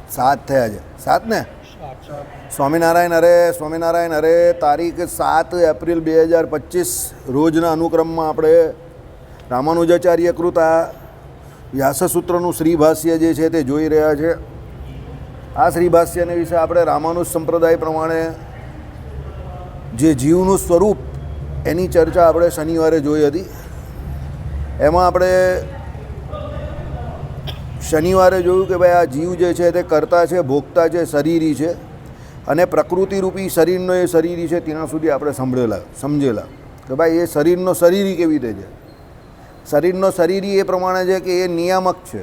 7 થયા છે. 7 ને? સ્વામિનારાયણ અરે તારીખ 7 એપ્રિલ 2025 રોજના અનુક્રમમાં આપણે રામાનુજાચાર્ય કૃત આ વ્યાસસૂત્રનું શ્રીભાષ્ય જે છે તે જોઈ રહ્યા છે. આ શ્રીભાષ્યને વિશે આપણે રામાનુજ સંપ્રદાય પ્રમાણે જે જીવનું સ્વરૂપ એની ચર્ચા આપણે શનિવારે જોઈ હતી. એમાં આપણે શનિવારે જોયું કે ભાઈ આ જીવ જે છે તે કર્તા છે, ભોગતા છે, શરીરી છે અને પ્રકૃતિરૂપી શરીરનો એ શરીરી છે ત્યાં સુધી આપણે સમજેલા કે ભાઈ એ શરીરનો શરીરી કેવી રીતે છે. શરીરનો શરીરી એ પ્રમાણે છે કે એ નિયામક છે,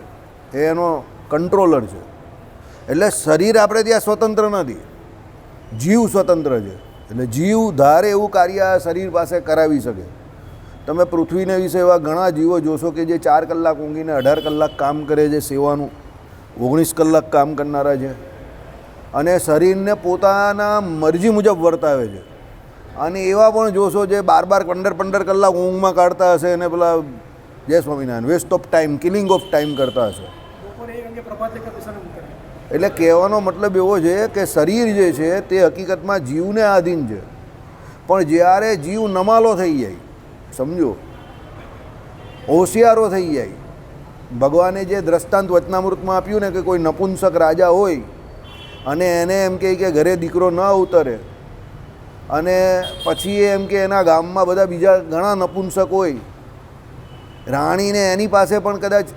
એ એનો કંટ્રોલર છે. એટલે શરીર આપણે ત્યાં સ્વતંત્ર નથી, જીવ સ્વતંત્ર છે. એટલે જીવ ધારે એવું કાર્ય આ શરીર પાસે કરાવી શકે. તમે પૃથ્વીને વિશે એવા ઘણા જીવો જોશો કે જે 4 કલાક ઊંઘીને 18 કલાક કામ કરે છે, સેવાનું 19 કલાક કામ કરનારા છે અને શરીરને પોતાના મરજી મુજબ વર્તાવે છે. અને એવા પણ જોશો જે 12 15 કલાક ઊંઘમાં કાઢતા હશે અને પેલા જય Swaminarayan waste of time, killing of time કરતા હશે. એટલે કહેવાનો મતલબ એવો છે કે શરીર જે છે તે હકીકતમાં જીવને આધીન છે. પણ જ્યારે જીવ નમાલો થઈ જાય, સમજો, હોશિયારો થઈ જાય, ભગવાને જે દ્રષ્ટાંત વચનામૃતમાં આપ્યું ને કે કોઈ નપુંસક રાજા હોય અને એને એમ કહે કે ઘરે દીકરો ન ઉતરે અને પછી એમ કે એના ગામમાં બધા બીજા ઘણા નપુંસક હોય, રાણીને એની પાસે પણ કદાચ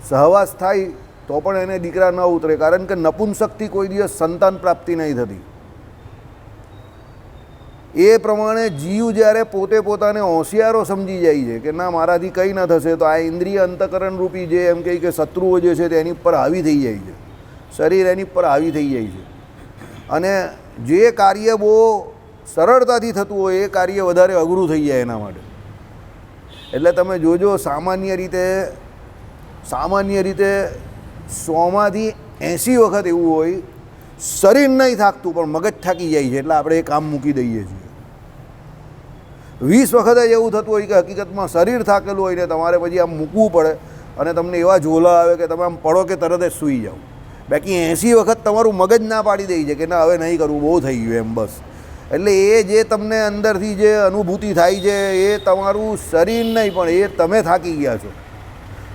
સહવાસ થાય તો પણ એને દીકરા ન ઉતરે, કારણ કે નપુંસકથી કોઈ દિવસ સંતાન પ્રાપ્તિ નહીં થતી. એ પ્રમાણે જીવ જ્યારે પોતે પોતાને હોશિયારો સમજી જાય છે કે ના મારાથી કંઈ ન થશે, તો આ ઇન્દ્રિય અંતકરણ રૂપી જે એમ કહે કે શત્રુઓ જે છે તે એની પર હાવી થઈ જાય છે, શરીર એની પર હાવી થઈ જાય છે. અને જે કાર્ય બહુ સરળતાથી થતું હોય એ કાર્ય વધારે અઘરું થઈ જાય એના માટે. એટલે તમે જોજો સામાન્ય રીતે 100માંથી 80 વખત એવું હોય શરીર નહીં થાકતું પણ મગજ થાકી જાય છે, એટલે આપણે એ કામ મૂકી દઈએ છીએ. 20 વખત જ એવું થતું હોય કે હકીકતમાં શરીર થાકેલું હોય ને તમારે પછી આમ મૂકવું પડે અને તમને એવા ઝોલા આવે કે તમે આમ પડો કે તરત જ સૂઈ જાઓ. બાકી 80 વખત તમારું મગજ ના પાડી દે છે કે ના હવે નહીં કરવું, બહુ થઈ ગયું એમ બસ. એટલે એ જે તમને અંદરથી જે અનુભૂતિ થાય છે એ તમારું શરીર નહીં પણ એ તમે થાકી ગયા છો.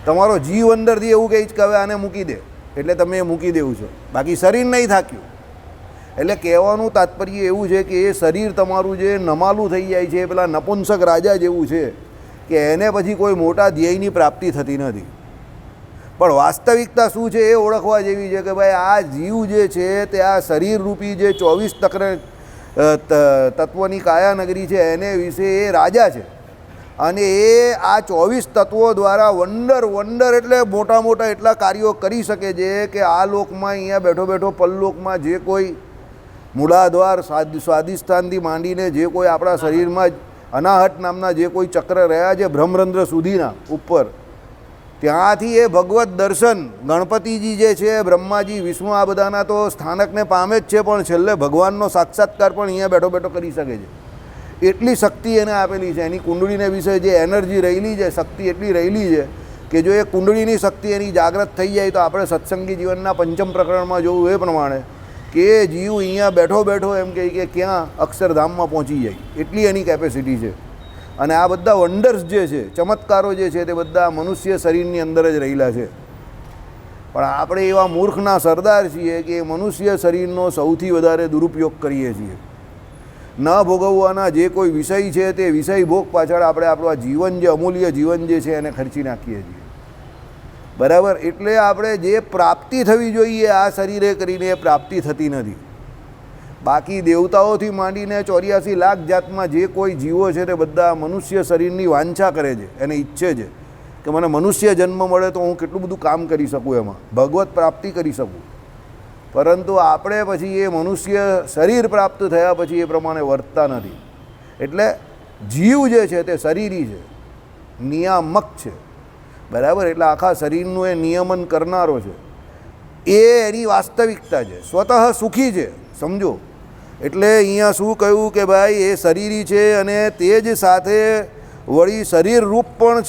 તમારો જીવ અંદરથી એવું કહે છે કે હવે આને મૂકી દે, એટલે તમે એ મૂકી દેવું છો, બાકી શરીર નહીં થાક્યું. એટલે કહેવાનું તાત્પર્ય એવું છે કે એ શરીર તમારું જે નમાલું થઈ જાય છે, પેલા નપુંસક રાજા જેવું છે કે એને પછી કોઈ મોટા ધ્યેયની પ્રાપ્તિ થતી નથી. પણ વાસ્તવિકતા શું છે એ ઓળખવા જેવી છે કે ભાઈ આ જીવ જે છે તે આ શરીરરૂપી જે 24 તત્વની કાયાનગરી છે એને વિશે એ રાજા છે. અને એ આ 24 તત્વો દ્વારા વંડર એટલે મોટા એટલા કાર્યો કરી શકે છે કે આ લોકમાં અહીંયા બેઠો પલ્લોકમાં જે કોઈ મૂળાધાર સ્વાદિષ્ઠાનથી માંડીને જે કોઈ આપણા શરીરમાં જ અનાહત નામના જે કોઈ ચક્ર રહ્યા છે બ્રહ્મરંધ્ર સુધીના ઉપર, ત્યાંથી એ ભગવત દર્શન ગણપતિજી જે છે, બ્રહ્માજી, વિષ્ણુ, આ બધાના તો સ્થાનકને પામે જ છે પણ છેલ્લે ભગવાનનો સાક્ષાત્કાર પણ અહીંયા બેઠો કરી શકે છે. એટલી શક્તિ એને આપેલી છે. એની કુંડળીને વિશે જે એનર્જી રહેલી છે, શક્તિ એટલી રહેલી છે કે જો એ કુંડળીની શક્તિ એની જાગૃત થઈ જાય તો આપણે સત્સંગી જીવનના 5મ પ્રકરણમાં જોવું એ પ્રમાણે કે એ જીવ અહીંયા બેઠો એમ કહે કે ક્યાં અક્ષરધામમાં પહોંચી જાય, એટલી એની કેપેસિટી છે. અને આ બધા વંડર્સ જે છે, ચમત્કારો જે છે તે બધા મનુષ્ય શરીરની અંદર જ રહેલા છે. પણ આપણે એવા મૂર્ખના સરદાર છીએ કે મનુષ્ય શરીરનો સૌથી વધારે દુરુપયોગ કરીએ છીએ. ન ભોગવવાના જે કોઈ વિષય છે તે વિષય ભોગ પાછળ આપણે આપણું આ જીવન જે અમૂલ્ય જીવન જે છે એને ખર્ચી નાખીએ છીએ. બરાબર? એટલે આપણે જે પ્રાપ્તિ થવી જોઈએ આ શરીરે કરીને એ પ્રાપ્તિ થતી નથી. બાકી દેવતાઓથી માંડીને 84 લાખ જાતમાં જે કોઈ જીવો છે તે બધા મનુષ્ય શરીરની વાંછા કરે છે, એને ઈચ્છે છે કે મને મનુષ્ય જન્મ મળે તો હું કેટલું બધું કામ કરી શકું, એમાં ભગવત પ્રાપ્તિ કરી શકું. પરંતુ આપણે પછી એ મનુષ્ય શરીર પ્રાપ્ત થયા પછી એ પ્રમાણે વર્તતા નથી. એટલે જીવ જે છે તે શરીરી છે, નિયામક છે. બરાબર? એટલે આખા શરીરનું એ નિયમન કરનારો છે. એ એની વાસ્તવિકતા છે, સ્વતઃ સુખી છે, સમજો. એટલે અહીંયા શું કહ્યું કે ભાઈ એ શરીરી છે અને તે જ સાથે વળી શરીર રૂપ પણ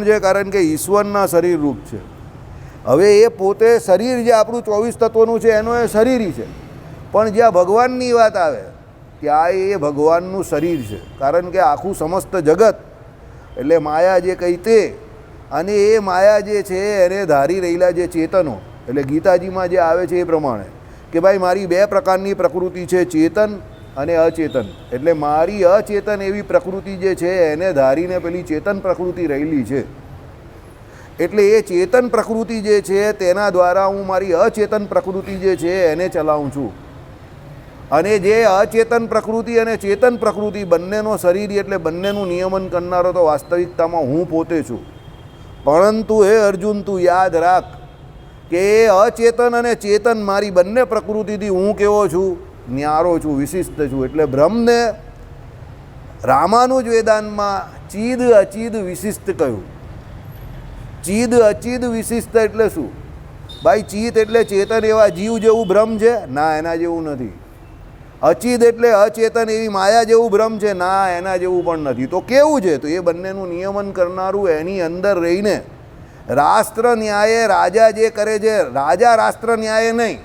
છે, કારણ કે ઈશ્વરના શરીર રૂપ છે. હવે એ પોતે શરીર જે આપણું 24 તત્વોનું છે એનો એ શરીર છે, પણ જ્યાં ભગવાનની વાત આવે ત્યાં એ ભગવાનનું શરીર છે. કારણ કે આખું સમસ્ત જગત એટલે માયા જે કહી તે, અને એ માયા જે છે એને ધારી રહેલા જે ચેતનો, એટલે ગીતાજીમાં જે આવે છે એ પ્રમાણે કે ભાઈ મારી બે પ્રકારની પ્રકૃતિ છે, ચેતન અને અચેતન. એટલે મારી અચેતન એવી પ્રકૃતિ જે છે એને ધારીને પેલી ચેતન પ્રકૃતિ રહેલી છે. એટલે એ ચેતન પ્રકૃતિ જે છે તેના દ્વારા હું મારી અચેતન પ્રકૃતિ જે છે એને ચલાવું છું. અને જે અચેતન પ્રકૃતિ અને ચેતન પ્રકૃતિ બંનેનો શરીર એટલે બંનેનું નિયમન કરનારો તો વાસ્તવિકતામાં હું પોતે છું. પરંતુ હે અર્જુન, તું યાદ રાખ કે અચેતન અને ચેતન મારી બંને પ્રકૃતિથી હું કેવો છું? ન્યારો છું, વિશિષ્ટ છું. એટલે બ્રહ્મને રામાનુજ વેદાંતમાં ચીદ અચીદ વિશિષ્ટ કહ્યું. ચીદ અચીદ વિશિષ્ટ એટલે શું? ભાઈ ચિત એટલે ચેતન એવા જીવ જેવું બ્રહ્મ છે? ના, એના જેવું નથી. અચિદ એટલે અચેતન એવી માયા જેવું બ્રહ્મ છે? ના, એના જેવું પણ નથી. તો કેવું છે? તો એ બંનેનું નિયમન કરનારું એની અંદર રહીને રાષ્ટ્ર ન્યાયે રાજા જે કરે છે, રાજા રાષ્ટ્ર ન્યાયે નહીં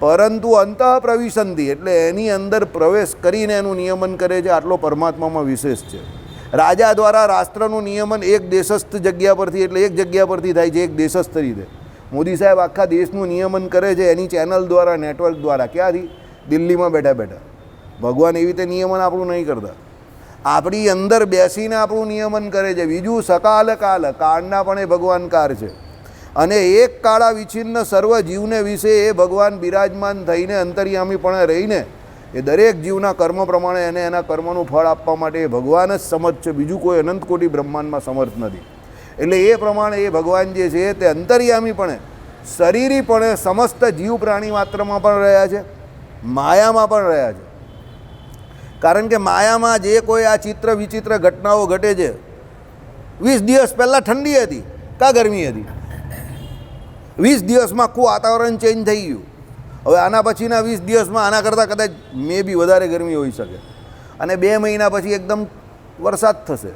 પરંતુ અંતઃ પ્રવિશંતિ એટલે એની અંદર પ્રવેશ કરીને એનું નિયમન કરે છે. આટલો પરમાત્મામાં વિશેષ છે. રાજા દ્વારા રાષ્ટ્રનું નિયમન એક દેશસ્થ જગ્યા પરથી એટલે એક જગ્યા પરથી થાય છે, એક દેશસ્થ રીતે. મોદી સાહેબ આખા દેશનું નિયમન કરે છે એની ચેનલ દ્વારા, નેટવર્ક દ્વારા. ક્યાંથી? દિલ્હીમાં બેઠા બેઠા. ભગવાન એવી રીતે નિયમન આપણું નહીં કરતા, આપણી અંદર બેસીને આપણું નિયમન કરે છે. બીજું સકાલ કાલ, કાળના પણ એ ભગવાન કાર છે. અને એક કાળા વિછિન્ન સર્વ જીવને વિશે એ ભગવાન બિરાજમાન થઈને અંતર્યામીપણે રહીને એ દરેક જીવના કર્મ પ્રમાણે એને એના કર્મનું ફળ આપવા માટે એ ભગવાન જ સમર્થ છે. બીજું કોઈ અનંત કોટી બ્રહ્માંડમાં સમર્થ નથી. એટલે એ પ્રમાણે એ ભગવાન જે છે તે અંતર્યામીપણે શરીરીપણે સમસ્ત જીવ પ્રાણી માત્રમાં પણ રહ્યા છે, માયામાં પણ રહ્યા છે. કારણ કે માયામાં જે કોઈ આ ચિત્ર વિચિત્ર ઘટનાઓ ઘટે છે, 20 દિવસ પહેલાં ઠંડી હતી કાં ગરમી હતી, 20 દિવસમાં આખું વાતાવરણ ચેન્જ થઈ ગયું. હવે આના પછીના 20 દિવસમાં આના કરતાં કદાચ મે બી વધારે ગરમી હોઈ શકે, અને 2 મહિના પછી એકદમ વરસાદ થશે.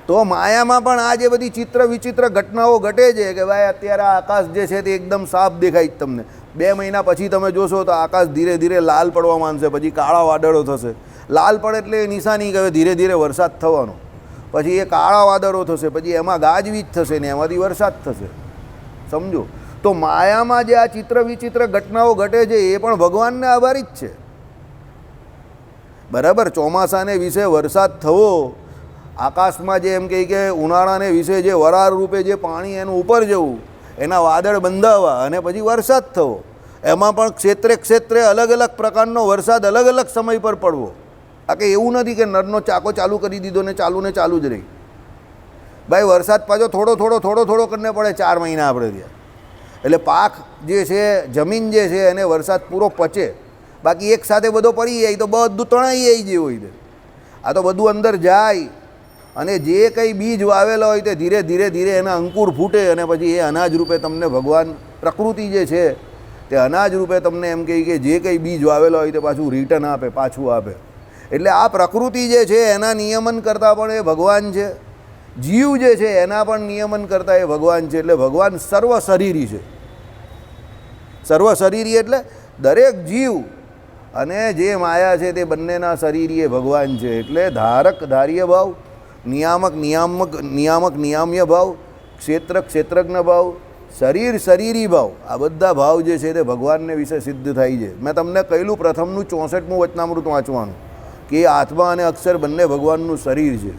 તો માયામાં પણ આ જે બધી ચિત્ર વિચિત્ર ઘટનાઓ ઘટે છે કે ભાઈ અત્યારે આ આકાશ જે છે તે એકદમ સાફ દેખાય જ તમને, 2 મહિના પછી તમે જોશો તો આકાશ ધીરે ધીરે લાલ પડવા માંડશે, પછી કાળા વાદળો થશે. લાલ પડે એટલે એ નિશાની કે ધીરે ધીરે વરસાદ થવાનો, પછી એ કાળા વાદળો થશે, પછી એમાં ગાજવીજ થશે ને એમાંથી વરસાદ થશે. સમજો? તો માયામાં જે આ ચિત્ર વિચિત્ર ઘટનાઓ ઘટે છે એ પણ ભગવાનને આભારી જ છે. બરાબર? ચોમાસાને વિશે વરસાદ થવો, આકાશમાં જે એમ કહે કે ઉનાળાને વિશે જે વરાળ રૂપે જે પાણી એનું ઉપર જવું, એના વાદળ બંધાવવા અને પછી વરસાદ થવો, એમાં પણ ક્ષેત્રે ક્ષેત્રે અલગ અલગ પ્રકારનો વરસાદ અલગ અલગ સમય પર પડવો. આ કે એવું નથી કે નળનો ચાકો ચાલુ કરી દીધો ને ચાલુ જ રહી. ભાઈ વરસાદ પાછો થોડો થોડો કરીને પડે 4 મહિના આપણે ત્યાં. એટલે પાક જે છે, જમીન જે છે એને વરસાદ પૂરો પચે. બાકી એક સાથે બધો પડી જાય તો બધું તણાઈ જાય જે હોય તે. આ તો બધું અંદર જાય અને જે કંઈ બીજ વાવેલા હોય તે ધીરે ધીરે એના અંકુર ફૂટે અને પછી એ અનાજ રૂપે તમને ભગવાન પ્રકૃતિ જે છે તે અનાજ રૂપે તમને એમ કહે કે જે કંઈ બીજ વાવેલા હોય તે પાછું રિટર્ન આપે, પાછું આપે. એટલે આ પ્રકૃતિ જે છે એના નિયમન કરતાં પણ એ ભગવાન છે, જીવ જે છે એના પણ નિયમન કરતાં એ ભગવાન છે. એટલે ભગવાન સર્વ શરીરી છે. સર્વ શરીરી એટલે દરેક જીવ અને જે માયા છે તે બંનેના શરીરી એ ભગવાન છે. એટલે ધારક ધાર્ય ભાવ, નિયામક નિયામ્ય ભાવ, ક્ષેત્ર ક્ષેત્રજ્ઞ ભાવ, શરીર શરીરી ભાવ, આ બધા ભાવ જે છે તે ભગવાનને વિશે સિદ્ધ થાય છે. મેં તમને કહેલું પ્રથમનું 64મું વચનામૃત વાંચવાનું કે આત્મા અને અક્ષર બંને ભગવાનનું શરીર છે.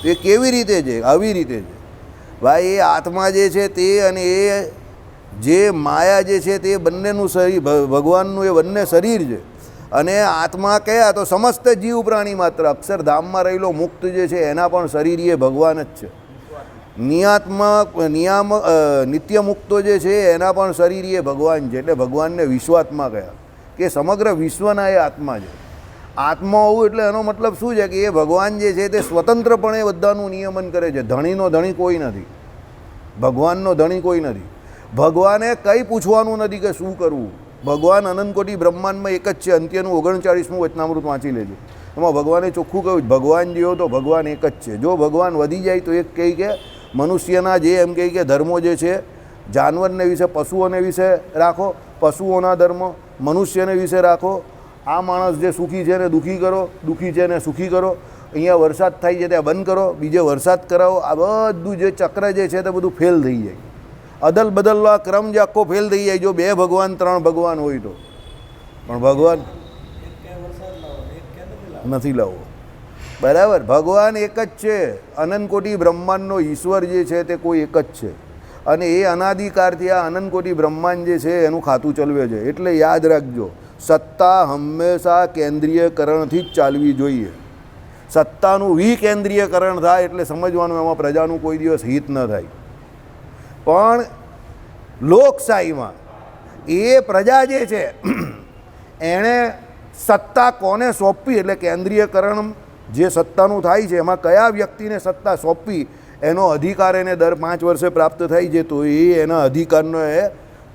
તે કેવી રીતે છે? આવી રીતે છે ભાઈ. એ આત્મા જે છે તે અને એ જે માયા જે છે તે બંનેનું શરીર ભગવાનનું એ બંને શરીર છે. અને આત્મા કયા? તો સમસ્ત જીવ પ્રાણી માત્ર, અક્ષરધામમાં રહેલો મુક્ત જે છે એના પણ શરીર એ ભગવાન જ છે. નિત્ય મુક્તો જે છે એના પણ શરીર એ ભગવાન છે. એટલે ભગવાનને વિશ્વાત્મા કયા કે સમગ્ર વિશ્વના એ આત્મા છે. આત્મા હોવું એટલે એનો મતલબ શું છે કે એ ભગવાન જે છે તે સ્વતંત્રપણે બધાનું નિયમન કરે છે. ધણીનો ધણી કોઈ નથી, ભગવાનનો ધણી કોઈ નથી. ભગવાને કંઈ પૂછવાનું નથી કે શું કરવું. ભગવાન અનંત કોટી બ્રહ્માંડમાં એક જ છે. અંત્યનું 39મું વચનામૃત વાંચી લેજો. એમાં ભગવાને ચોખ્ખું કહ્યું ભગવાન જેવો તો ભગવાન એક જ છે. જો ભગવાન વધી જાય તો એક કહે કે મનુષ્યના જે એમ કહે કે ધર્મો જે છે, જાનવરને વિશે, પશુઓને વિશે રાખો, પશુઓના ધર્મ મનુષ્યને વિશે રાખો. આ માણસ જે સુખી છે એને દુઃખી કરો, દુઃખી છે એને સુખી કરો. અહીંયા વરસાદ થાય છે ત્યાં બંધ કરો, બીજે વરસાદ કરાવો. આ બધું જે ચક્ર જે છે તે બધું ફેલ થઈ જાય. અદલ બદલવા ક્રમ જે આખો ફેલ થઈ જાય જો 2 ભગવાન 3 ભગવાન હોય તો. પણ ભગવાન નથી લાવવો. બરાબર, ભગવાન એક જ છે. અનંત કોટી બ્રહ્માંડનો ઈશ્વર જે છે તે કોઈ એક જ છે અને એ અનાદિકાળથી આ અનંત કોટી બ્રહ્માંડ જે છે એનું ખાતું ચલવે છે. એટલે યાદ રાખજો, સત્તા હંમેશા કેન્દ્રીયકરણથી જ ચાલવી જોઈએ. સત્તાનું વિકેન્દ્રીયકરણ થાય એટલે સમજવાનું એમાં પ્રજાનું કોઈ દિવસ હિત ન થાય. પણ લોકશાહીમાં એ પ્રજા જે છે એણે સત્તા કોને સોંપી, એટલે કેન્દ્રીયકરણ જે સત્તાનું થાય છે એમાં કયા વ્યક્તિને સત્તા સોંપી એનો અધિકાર એને દર 5 વર્ષે પ્રાપ્ત થાય છે. તો એ એના અધિકારનો એ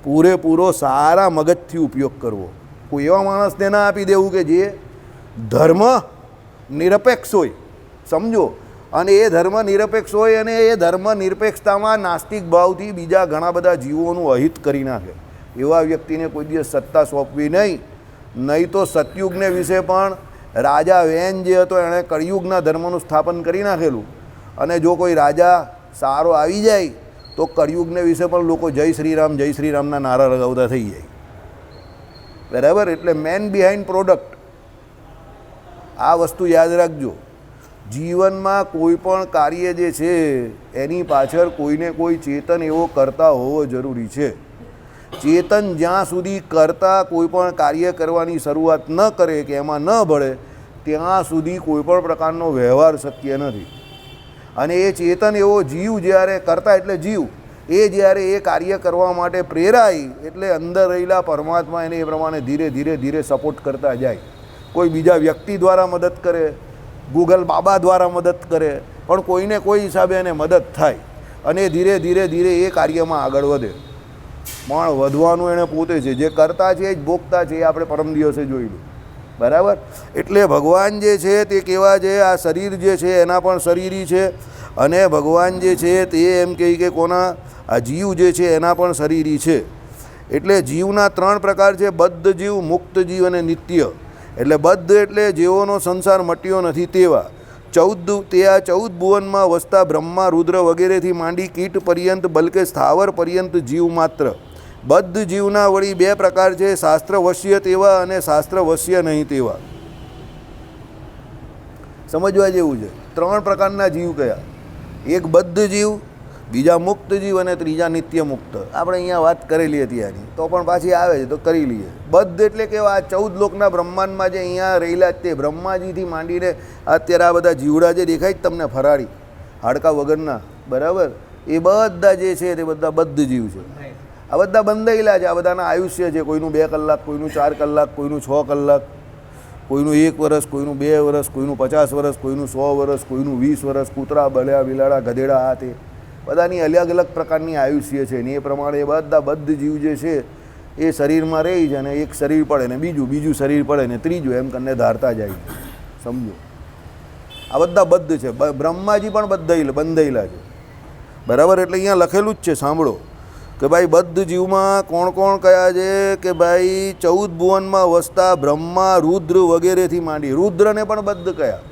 પૂરેપૂરો સારા મગજથી ઉપયોગ કરવો. કોઈ એવા માણસને ના આપી દેવું કે જે ધર્મ નિરપેક્ષ હોય, સમજો, અને એ ધર્મ નિરપેક્ષ હોય અને એ ધર્મ નિરપેક્ષતામાં નાસ્તિક ભાવથી બીજા ઘણા બધા જીવોનું અહિત કરી નાખે. એવા વ્યક્તિને કોઈ દિવસ સત્તા સોંપવી નહીં. નહીં તો સતયુગને વિશે પણ રાજા વેન જે હતો એણે કળિયુગના ધર્મનું સ્થાપન કરી નાખેલું. અને જો કોઈ રાજા સારો આવી જાય તો કળિયુગને વિશે પણ લોકો જય શ્રી રામના નારા લગાવતા થઈ જાય. બરાબર, એટલે મેન બિહાઇન્ડ પ્રોડક્ટ. આ વસ્તુ યાદ રાખજો. જીવનમાં કોઈ પણ કાર્ય જે છે એની પાછળ કોઈને કોઈ ચેતન એવો કરતા હોવો જરૂરી છે. ચેતન જ્યાં સુધી કરતા કોઈ પણ કાર્ય કરવાની શરૂઆત ન કરે કે એમાં ન ભળે ત્યાં સુધી કોઈ પણ પ્રકારનો વ્યવહાર શક્ય નથી. અને એ ચેતન એવો જીવ જ્યારે કરતા, એટલે જીવ એ જ્યારે એ કાર્ય કરવા માટે પ્રેરાય એટલે અંદર રહેલા પરમાત્મા એને એ પ્રમાણે ધીરે ધીરે ધીરે સપોર્ટ કરતા જાય. કોઈ બીજા વ્યક્તિ દ્વારા મદદ કરે, ગૂગલ બાબા દ્વારા મદદ કરે, પણ કોઈને કોઈ હિસાબે એને મદદ થાય અને ધીરે ધીરે ધીરે એ કાર્યમાં આગળ વધે. પણ વધવાનું એને પોતે છે. જે કરતા છે જ ભોગતા છે, એ આપણે પરમ દિવસે જોઈલું. બરાબર, એટલે ભગવાન જે છે તે કેવા છે, આ શરીર જે છે એના પણ શરીરી છે અને ભગવાન જે છે તે એમ કહે કે કોના, આ જીવ જે છે એના પણ શરીરી છે. એટલે જીવના 3 પ્રકાર છે, બદ્ધ જીવ, મુક્ત જીવ અને નિત્ય. એટલે બદ્ધ એટલે જેઓનો સંસાર મટ્યો નથી તેવા. 14 ભુવનમાં વસતા બ્રહ્મા, રુદ્ર વગેરેથી માંડી કીટ પર્યંત બલકે સ્થાવર પર્યંત જીવ માત્ર. બદ્ધ જીવના વળી 2 પ્રકાર છે, શાસ્ત્ર વશ્ય તેવા અને શાસ્ત્ર વશ્ય નહીં તેવા. સમજવા જેવું છે. 3 પ્રકારના જીવ કયા? એક બદ્ધ જીવ, બીજા મુક્ત જીવ અને ત્રીજા નિત્ય મુક્ત. આપણે અહીંયા વાત કરેલી હતી આની, તો પણ પાછી આવે છે તો કરી લઈએ. બદ્ધ એટલે કેવા? આ 14 લોકના બ્રહ્માંડમાં જે અહીંયા રહેલા તે બ્રહ્માજીથી માંડીને અત્યારે આ બધા જીવડા જે દેખાય જ તમને ફરાળી હાડકા વગરના, બરાબર, એ બધા જે છે તે બધા બદ્ધ જીવ છે. આ બધા બંધાયેલા છે. આ બધાના આયુષ્ય છે, કોઈનું 2 કલાક, કોઈનું 4 કલાક, કોઈનું 6 કલાક, કોઈનું 1 વર્ષ, કોઈનું 2 વર્ષ, કોઈનું 50 વર્ષ, કોઈનું 100 વર્ષ, કોઈનું 20 વર્ષ. કૂતરા, બળ્યા, બિલાડા, ગધેડા, આ તે બધાની અલગ અલગ પ્રકારની આયુષ્ય છે ને એ પ્રમાણે એ બધા બદ્ધ જીવ જે છે એ શરીરમાં રહી છે અને એક શરીર પડે ને બીજું શરીર પડે ને ત્રીજું, એમ કરીને ધારતા જાય. સમજો, આ બધા બદ્ધ છે. બ્રહ્માજી પણ બંધાયેલા છે. બરાબર, એટલે અહીંયા લખેલું જ છે, સાંભળો કે ભાઈ બદ્ધ જીવમાં કોણ કોણ કયા છે કે ભાઈ 14 ભુવનમાં વસતા બ્રહ્મા, રુદ્ર વગેરેથી માંડી. રુદ્રને પણ બદ્ધ કયા,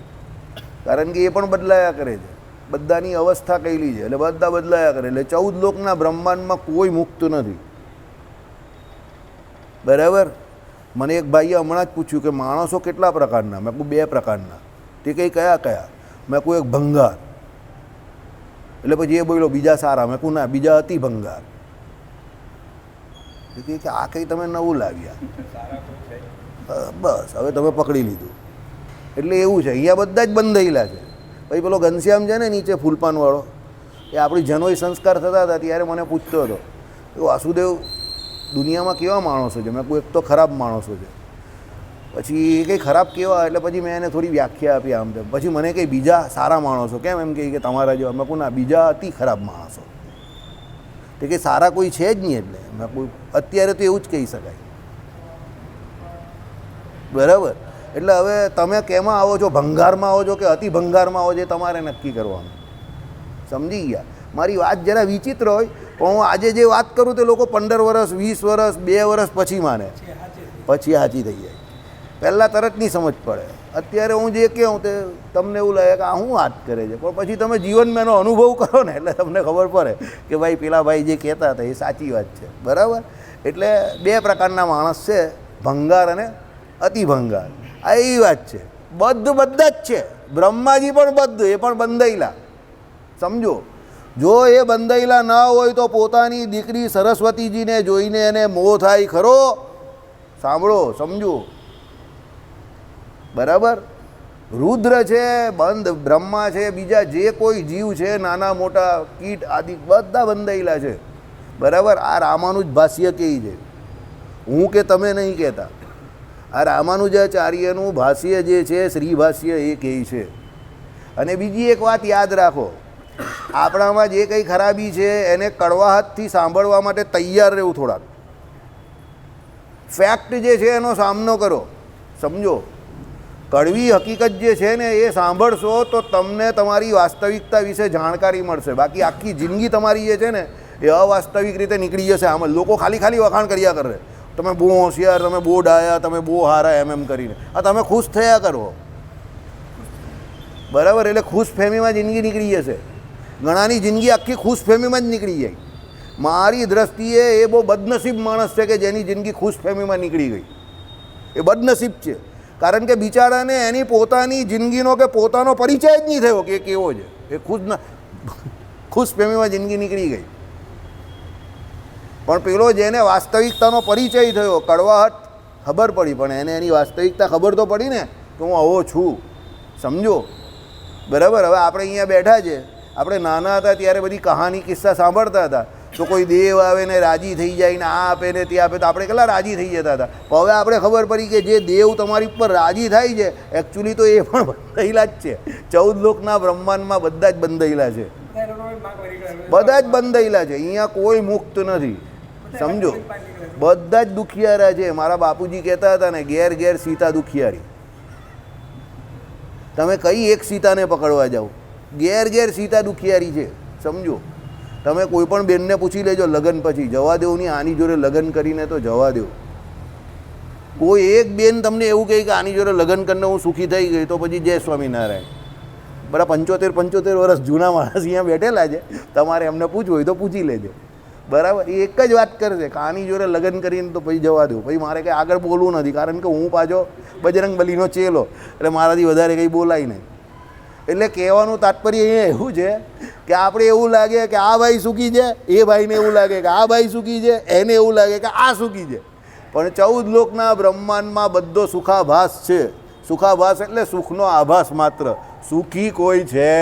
કારણ કે એ પણ બદલાયા કરે છે. બધાની અવસ્થા કહેલી છે એટલે બધા બદલાયા કરે. એટલે 14 લોકના બ્રહ્માંડમાં કોઈ મુક્ત નથી. બરાબર, મને એક ભાઈએ હમણાં જ પૂછ્યું કે માણસો કેટલા પ્રકારના? મેં કહું 2 પ્રકારના. તે કંઈ કયા? મેં કહું એક ભંગાર. એટલે પછી એ બોલ્યો બીજા સારા. મેં કહું ના, બીજા અતિ ભંગાર. કે આ કંઈ તમે નવું લાવ્યા, બસ હવે તમે પકડી લીધું. એટલે એવું છે, અહીંયા બધા જ બંધાયેલા છે. પછી પેલો ઘનશ્યામ છે ને નીચે ફૂલપાનવાળો, એ આપણી જનોઈ સંસ્કાર થતા હતા ત્યારે મને પૂછતો હતો કે વાસુદેવ, દુનિયામાં કેવા માણસો છે? મેં કોઈ એક તો ખરાબ માણસો છે. પછી એ કંઈ ખરાબ કેવા, એટલે પછી મેં એને થોડી વ્યાખ્યા આપી આમ તેમ. પછી મને કંઈ બીજા સારા માણસો કેમ? એમ કહે કે તમારા જેવા. મેં કહું ના, બીજા અતિ ખરાબ માણસો. તે કંઈ સારા કોઈ છે જ નહીં. એટલે મેં કોઈ અત્યારે તો એવું જ કહી શકાય. બરાબર, એટલે હવે તમે કેમાં આવો છો? ભંગારમાં આવો છો કે અતિ ભંગારમાં આવો છો? તમારે નક્કી કરવાનું. સમજી ગયા? મારી વાત જરા વિચિત્ર હોય પણ હું આજે જે વાત કરું તે લોકો 15 વર્ષ 20 વર્ષ 2 વર્ષ પછી માને, પછી સાચી થઈ જાય. પહેલાં તરત નહીં સમજ પડે. અત્યારે હું જે કહું તે તમને એવું લાગે કે આ શું વાત કરે છે, પણ પછી તમે જીવનમાં એનો અનુભવ કરો ને એટલે તમને ખબર પડે કે ભાઈ પેલા ભાઈ જે કહેતા હતા એ સાચી વાત છે. બરાબર. એટલે 2 પ્રકારના માણસ છે, ભંગાર અને અતિ ભંગાર. આ એવી વાત છે. બધા જ છે. બ્રહ્માજી પણ બદ્ધ, એ પણ બંધાયેલા. સમજો, જો એ બંધાયેલા ના હોય તો પોતાની દીકરી સરસ્વતીજીને જોઈને એને મોહ થાય ખરો? સાંભળો, સમજો. બરાબર. રુદ્ર છે, બંધ બ્રહ્મા છે, બીજા જે કોઈ જીવ છે નાના મોટા કીટ આદિ બધા બંધાયેલા છે. બરાબર. આ રામાનુજ ભાષ્ય કહે છે, હું કે તમે નહીં કહેતા. આ રામાનુજાચાર્યનું ભાષ્ય જે છે શ્રી ભાષ્ય એ કહે છે. અને બીજી એક વાત યાદ રાખો, આપણામાં જે કંઈ ખરાબી છે એને કડવાહટથી સાંભળવા માટે તૈયાર રહેવું. થોડાક ફેક્ટ જે છે એનો સામનો કરો. સમજો, કડવી હકીકત જે છે ને એ સાંભળશો તો તમને તમારી વાસ્તવિકતા વિશે જાણકારી મળશે. બાકી આખી જિંદગી તમારી જે છે ને એ અવાસ્તવિક રીતે નીકળી જશે. આમાં લોકો ખાલી વખાણ કર્યા કરે, તમે બહુ હોશિયાર, તમે બહુ ડાયા, તમે બહુ હારા, એમ કરીને. આ તમે ખુશ થયા કરો. બરાબર. એટલે ખુશ ફેમીમાં જિંદગી નીકળી જશે. ઘણાની જિંદગી આખી ખુશ ફેમીમાં જ નીકળી જાય. મારી દ્રષ્ટિએ એ બહુ બદનસીબ માણસ છે કે જેની જિંદગી ખુશ ફેમીમાં નીકળી ગઈ. એ બદનસીબ છે. કારણ કે બિચારાને એની પોતાની જિંદગીનો કે પોતાનો પરિચય જ નહીં થયો કે કેવો છે. એ ખુશ ફેમીમાં જિંદગી નીકળી ગઈ. પણ પેલો જેને વાસ્તવિકતાનો પરિચય થયો, કડવાહટ ખબર પડી, પણ એને એની વાસ્તવિકતા ખબર તો પડી ને કે હું આવો છું. સમજો. બરાબર. હવે આપણે અહીંયા બેઠા છે, આપણે નાના હતા ત્યારે બધી કહાની કિસ્સા સાંભળતા હતા. તો કોઈ દેવ આવે ને રાજી થઈ જાય ને આ આપે ને તે આપે તો આપણે કેટલા રાજી થઈ જતા હતા. પણ હવે આપણે ખબર પડી કે જે દેવ તમારી ઉપર રાજી થાય છે એકચ્યુઅલી તો એ પણ બંધાયેલા જ છે. 14 લોકના બ્રહ્માંડમાં બધા જ બંધાયેલા છે. બધા જ બંધાયેલા છે. અહીંયા કોઈ મુક્ત નથી. સમજો, બધા જ દુખિયારા છે. મારા બાપુજી કહેતા હતા ને, ઘેર ઘેર સીતા દુખિયારી. તમે કઈ એક સીતાને પકડવા જાઓ, ઘેર ઘેર સીતા દુખિયારી છે. સમજો, તમે કોઈ પણ બેનને પૂછી લેજો લગ્ન પછી, જવા દેવું નહીં, આની જોડે લગ્ન કરીને તો જવા દેવું. કોઈ એક બેન તમને એવું કહે કે આની જોડે લગ્ન કરીને હું સુખી થઈ ગઈ તો પછી જય સ્વામિનારાયણ. બરાબર. 75 વર્ષ જૂના માણસ અહીંયા બેઠેલા છે, તમારે એમને પૂછવું હોય તો પૂછી લેજો. બરાબર. એ એક જ વાત કરશે કે આની જોડે લગ્ન કરીને તો પછી જવા દઉં. પછી મારે કંઈ આગળ બોલવું નથી, કારણ કે હું પાછો બજરંગબલીનો ચેલો, એટલે મારાથી વધારે કંઈ બોલાય નહીં. એટલે કહેવાનું તાત્પર્ય અહીંયા એવું છે કે આપણે એવું લાગે કે આ ભાઈ સુખી છે, એ ભાઈને એવું લાગે કે આ ભાઈ સુખી છે, એને એવું લાગે કે આ સુખી છે. પણ 14 લોકના બ્રહ્માંડમાં બધો સુખાભાસ છે. સુખાભાસ એટલે સુખનો આભાસ માત્ર. સુખી કોઈ છે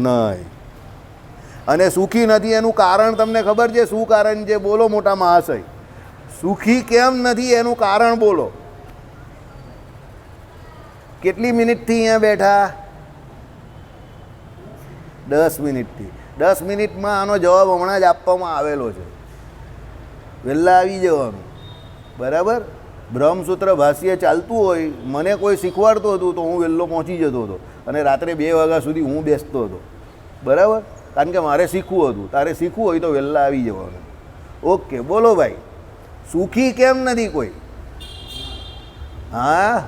નહીં. અને સુખી નથી એનું કારણ તમને ખબર છે? શું કારણ છે? બોલો મોટા મહાશય. સુખી કેમ નથી એનું કારણ બોલો. કેટલી મિનિટથી અહીંયા બેઠા? 10 મિનિટથી. 10 મિનિટમાં આનો જવાબ હમણાં જ આપવામાં આવેલો છે. વહેલા આવી જવાનું. બરાબર. બ્રહ્મસૂત્ર ભાષ્ય ચાલતું હોય, મને કોઈ શીખવાડતું હતું તો હું વહેલો પહોંચી જતો હતો અને રાત્રે 2 વાગ્યા સુધી હું બેસતો હતો. બરાબર. કારણ કે મારે શીખવું હતું. તારે શીખવું હોય તો વહેલા આવી જવાનું. ઓકે. બોલો ભાઈ, સુખી કેમ નથી કોઈ? હા,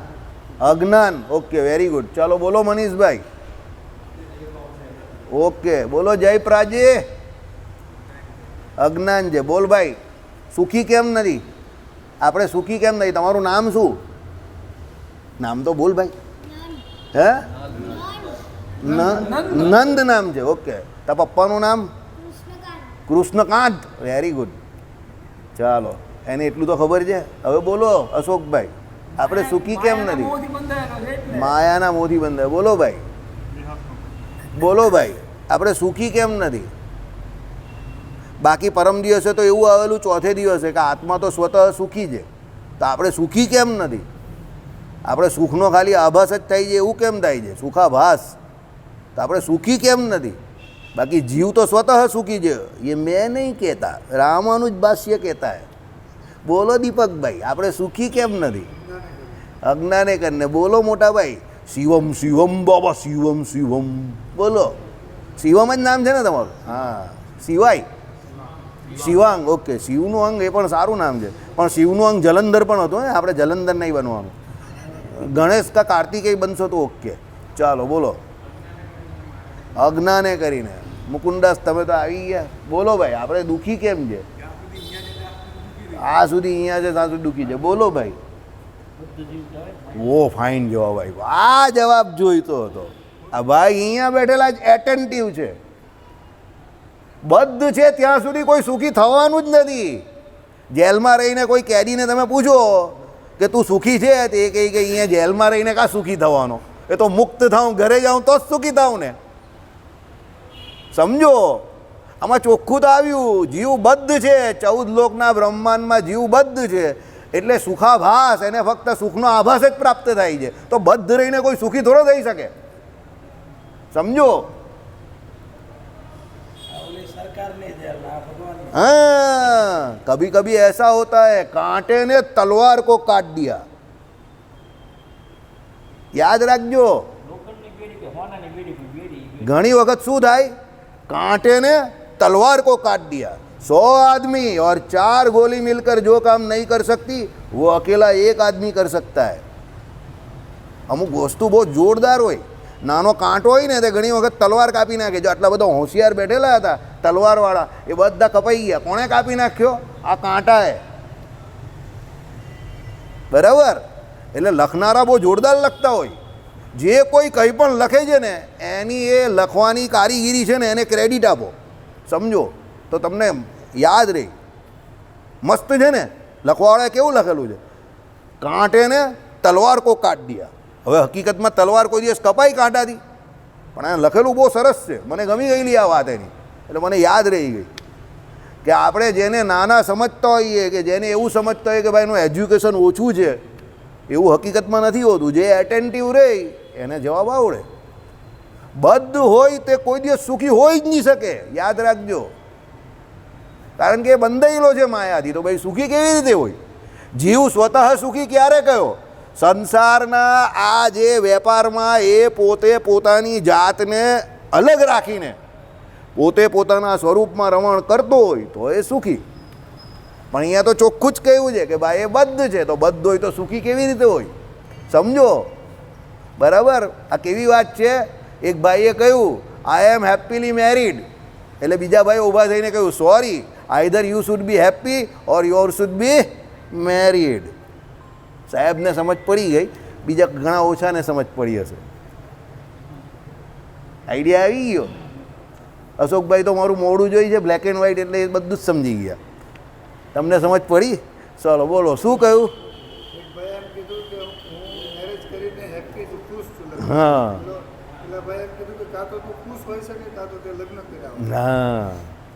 અજ્ઞાન. Okay, very good. ચાલો બોલો મનીષભાઈ. ઓકે, બોલો જયપ્રાજી. અજ્ઞાન છે. બોલ ભાઈ, સુખી કેમ નથી? આપણે સુખી કેમ નથી? તમારું નામ શું? નામ તો બોલ ભાઈ. હે? નંદ નામ છે. ઓકે. તારા પપ્પાનું નામ? કૃષ્ણકાંત. Very good. ચાલો, એને એટલું તો ખબર છે. હવે બોલો અશોકભાઈ, આપણે સુખી કેમ નથી? માયાના મોથી બંધાય. બોલો ભાઈ. બોલો ભાઈ, આપણે સુખી કેમ નથી? બાકી પરમ દિવસે તો એવું આવેલું, ચોથે દિવસે, કે આત્મા તો સ્વતઃ સુખી છે. તો આપણે સુખી કેમ નથી? આપણે સુખનો ખાલી આભાસ જ થાય છે એવું કેમ થાય છે? સુખાભાસ. તો આપણે સુખી કેમ નથી? બાકી જીવ તો સ્વતઃ સુખી છે. એ મેં નહીં કહેતા, રામાનુજ ભાષ્ય કહેતા હે. બોલો દીપકભાઈ, આપણે સુખી કેમ નથી? અજ્ઞાને કરીને. બોલો મોટા ભાઈ. શિવમ શિવમ બાબા, શિવમ શિવમ. બોલો. શિવમ જ નામ છે ને તમારું? હા, શિવાય, શિવાંગ. ઓકે, શિવનું અંગ એ પણ સારું નામ છે, પણ શિવનું અંગ જલંધર પણ હતું ને. આપણે જલંધર નહીં બનવાનું, ગણેશ કા કાર્તિકેય બનશો તો ઓકે. ચાલો બોલો. અજ્ઞાને કરીને મુકુંદાસ તમે તો આવી ગયા. બોલો ભાઈ, આપણે દુઃખી કેમ છે? આ સુધી અહીંયા છે ત્યાં સુધી દુઃખી છે. બોલો ભાઈ. ઓ ફાઇન જવાબ ભાઈ, આ જવાબ જોઈતો હતો. આ ભાઈ અહીંયા બેઠેલા જ એટેન્ટિવ છે. બદ્ધ છે ત્યાં સુધી કોઈ સુખી થવાનું જ નથી. જેલમાં રહીને કોઈ કેદીને તમે પૂછો કે તું સુખી છે, તે કહે કે અહીંયા જેલમાં રહીને કાં સુખી થવાનો, એ તો મુક્ત થાઉં, ઘરે જાઉં તો જ સુખી થાઉં ને. સમજો, આમાં ચોખ્ખું તો આવ્યું. જીવ બદ્ધ છે, 14 લોકના બ્રહ્માંડમાં જીવ બદ્ધ છે, એટલે સુખાભાસ, એને ફક્ત સુખનો આભાસ જ પ્રાપ્ત થાય છે. તો બદ્ધ રહીને કોઈ સુખી થોડો થઈ શકે. સમજો. हाँ, कभी कभी ऐसा होता है, कांटे ने तलवार को काट दिया. યાદ રાખજો. ઘણી વખત શું થાય? कांटे ने तलवार को काट दिया. 100 आदमी और 4 गोली मिलकर जो काम नहीं कर सकती, वो अकेला एक आदमी कर सकता है. અમુક વસ્તુ બહુ જોરદાર હોય. નાનો કાંટો હોય ને તે ઘણી વખત તલવાર કાપી નાખે. જો આટલા બધા હોશિયાર બેઠેલા હતા તલવારવાળા, એ બધા કપાઈ ગયા. કોણે કાપી નાખ્યો? આ કાંટાએ. બરાબર? એટલે લખનારા બહુ જોરદાર લખતા હોય. જે કોઈ કંઈ પણ લખે છે ને એની એ લખવાની કારીગીરી છે ને એને ક્રેડિટ આપો. સમજો તો તમને યાદ રહે. મસ્ત છે ને. લખવાવાળાએ કેવું લખેલું છે? કાંટે ને તલવાર કો કાટ દિયા. હવે હકીકતમાં તલવાર કોઈ દિવસ કપાઈ કાંટાથી? પણ આ લખેલું બહુ સરસ છે. મને ગમી ગયેલી આ વાત એની, એટલે મને યાદ રહી ગઈ કે આપણે જેને નાના સમજતા હોઈએ, કે જેને એવું સમજતા હોય કે ભાઈ એનું એજ્યુકેશન ઓછું છે, એવું હકીકતમાં નથી હોતું. જે એટેન્ટિવ રહે એને જવાબ આવડે. બદ્ધ હોય તે કોઈ દિવસ સુખી હોઈ જ નહીં શકે. યાદ રાખજો. કારણ કે એ બંધાયેલો છે માયાથી. તો ભાઈ સુખી કેવી રીતે હોય? જીવ સ્વતઃ સુખી ક્યારે કયો? સંસારના આ જે વેપારમાં એ પોતે પોતાની જાતને અલગ રાખીને પોતે પોતાના સ્વરૂપમાં રમણ કરતો હોય તો એ સુખી. પણ અહીંયા તો ચોખ્ખું જ કહ્યું છે કે ભાઈ એ બદ્ધ છે. તો બદ્ધ હોય તો સુખી કેવી રીતે હોય? સમજો. બરાબર? આ કેવી વાત છે? એક ભાઈએ કહ્યું આઈ એમ હેપીલી મેરીડ, એટલે બીજા ભાઈ ઊભા થઈને કહ્યું sorry, either you should be happy or your should be married. સાહેબને સમજ પડી ગઈ, બીજા ઘણા ઓછાને સમજ પડી હશે. આઈડિયા આવી ગયો? અશોકભાઈ તો મારું મોડું જોઈ છે, બ્લેક એન્ડ વ્હાઇટ, એટલે એ બધું જ સમજી ગયા. તમને સમજ પડી? ચાલો બોલો, શું કહ્યું? હા હા,